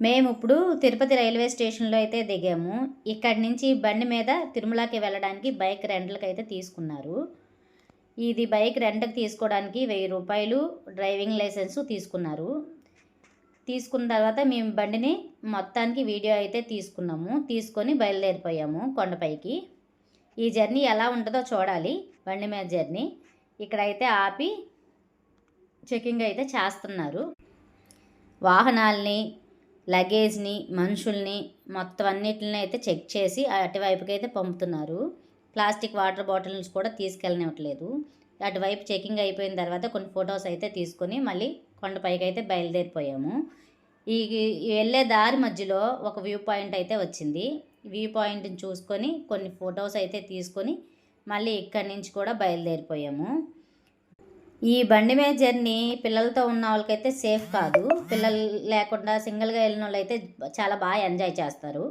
మేము ఇప్పుడు తిరుపతి రైల్వే స్టేషన్‌లో అయితే దిగాము. ఇక్కడి నుంచి బండి మీద తిరుమలకి వెళ్ళడానికి బైక్ రెంట్‌లకైతే తీసుకున్నారు. ఇది బైక్ రెంట్‌కి తీసుకోవడానికి రూ. 1000 డ్రైవింగ్ లైసెన్సు తీసుకున్నారు. తీసుకున్న తర్వాత మేము బండిని మొత్తానికి వీడియో అయితే తీసుకున్నాము. తీసుకొని బయలుదేరిపోయాము కొండపైకి. ఈ జర్నీ ఎలా ఉంటదో చూడాలి, బండి మీద జర్నీ. ఇక్కడైతే ఆపి చెకింగ్ అయితే చేస్తున్నారు. వాహనాల్ని, లగేజ్‌ని, మనుషుల్ని మొత్తం అన్నిటిని అయితే చెక్ చేసి అటువైపుకైతే పంపుతున్నారు. ప్లాస్టిక్ వాటర్ బాటిల్స్ కూడా తీసుకెళ్ళనివ్వట్లేదు. అటువైపు చెకింగ్ అయిపోయిన తర్వాత కొన్ని ఫొటోస్ అయితే తీసుకొని మళ్ళీ కొండపైకైతే బయలుదేరిపోయాము. ఈ వెళ్ళే దారి మధ్యలో ఒక వ్యూ పాయింట్ అయితే వచ్చింది. వ్యూ పాయింట్‌ని చూసుకొని కొన్ని ఫొటోస్ అయితే తీసుకొని మళ్ళీ ఇక్కడి నుంచి కూడా బయలుదేరిపోయాము. ఈ బండి మీద జర్నీ పిల్లలతో ఉన్న వాళ్ళకైతే సేఫ్ కాదు. పిల్లలు లేకుండా సింగిల్‌గా వెళ్ళినోళ్ళైతే చాలా బాగా ఎంజాయ్ చేస్తారు.